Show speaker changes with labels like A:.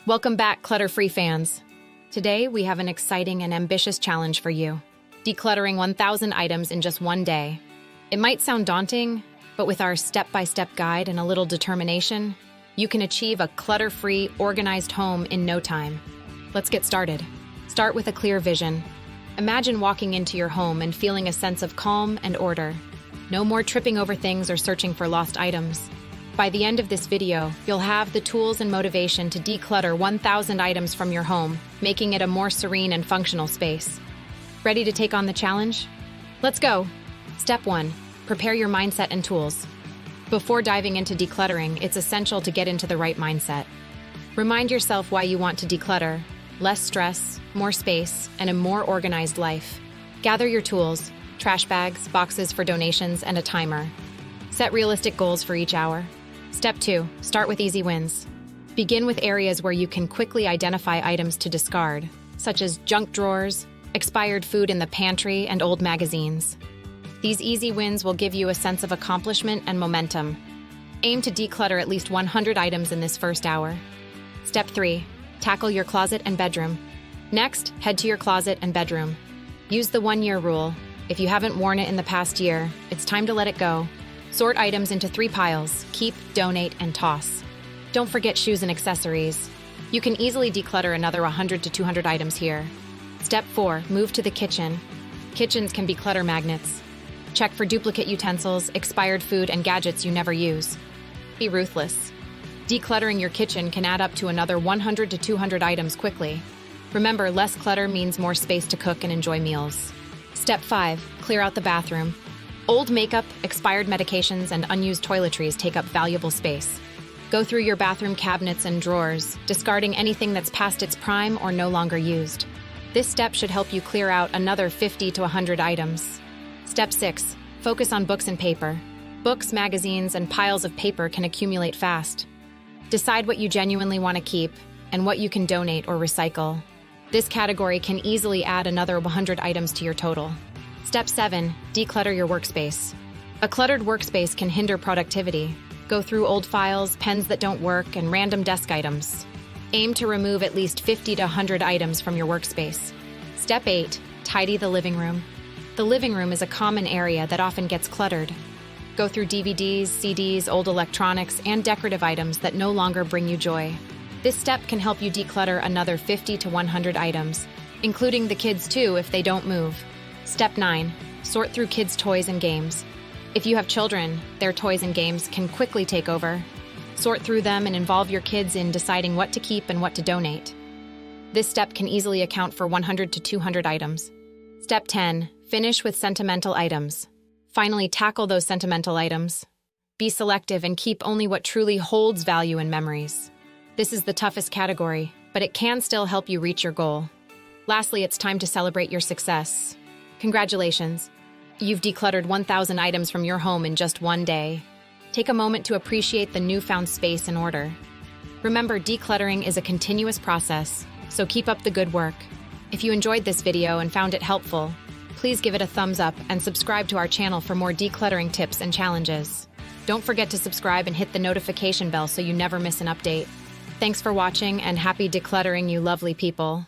A: Welcome back, clutter-free fans. Today, we have an exciting and ambitious challenge for you. Decluttering 1,000 items in just one day. It might sound daunting, but with our step-by-step guide and a little determination, you can achieve a clutter-free, organized home in no time. Let's get started. Start with a clear vision. Imagine walking into your home and feeling a sense of calm and order. No more tripping over things or searching for lost items. By the end of this video, you'll have the tools and motivation to declutter 1,000 items from your home, making it a more serene and functional space. Ready to take on the challenge? Let's go! Step 1. Prepare your mindset and tools. Before diving into decluttering, it's essential to get into the right mindset. Remind yourself why you want to declutter: less stress, more space, and a more organized life. Gather your tools: trash bags, boxes for donations, and a timer. Set realistic goals for each hour. Step 2. Start with easy wins. Begin with areas where you can quickly identify items to discard, such as junk drawers, expired food in the pantry, and old magazines. These easy wins will give you a sense of accomplishment and momentum. Aim to declutter at least 100 items in this first hour. Step 3. Tackle your closet and bedroom. Next, head to your closet and bedroom. Use the 1-year rule. If you haven't worn it in the past year, it's time to let it go. Sort items into 3 piles: keep, donate, and toss. Don't forget shoes and accessories. You can easily declutter another 100 to 200 items here. Step 4. Move to the kitchen. Kitchens can be clutter magnets. Check for duplicate utensils, expired food, and gadgets you never use. Be ruthless. Decluttering your kitchen can add up to another 100 to 200 items quickly. Remember, less clutter means more space to cook and enjoy meals. Step 5. Clear out the bathroom. Old makeup, expired medications, and unused toiletries take up valuable space. Go through your bathroom cabinets and drawers, discarding anything that's past its prime or no longer used. This step should help you clear out another 50 to 100 items. Step 6. Focus on books and paper. Books, magazines, and piles of paper can accumulate fast. Decide what you genuinely want to keep and what you can donate or recycle. This category can easily add another 100 items to your total. Step 7. Declutter your workspace. A cluttered workspace can hinder productivity. Go through old files, pens that don't work, and random desk items. Aim to remove at least 50 to 100 items from your workspace. Step 8. Tidy the living room. The living room is a common area that often gets cluttered. Go through DVDs, CDs, old electronics, and decorative items that no longer bring you joy. This step can help you declutter another 50 to 100 items, including the kids too if they don't move. Step 9. Sort through kids' toys and games. If you have children, their toys and games can quickly take over. Sort through them and involve your kids in deciding what to keep and what to donate. This step can easily account for 100 to 200 items. Step 10. Finish with sentimental items. Finally, tackle those sentimental items. Be selective and keep only what truly holds value and memories. This is the toughest category, but it can still help you reach your goal. Lastly, it's time to celebrate your success. Congratulations! You've decluttered 1,000 items from your home in just one day. Take a moment to appreciate the newfound space and order. Remember, decluttering is a continuous process, so keep up the good work. If you enjoyed this video and found it helpful, please give it a thumbs up and subscribe to our channel for more decluttering tips and challenges. Don't forget to subscribe and hit the notification bell so you never miss an update. Thanks for watching and happy decluttering, you lovely people.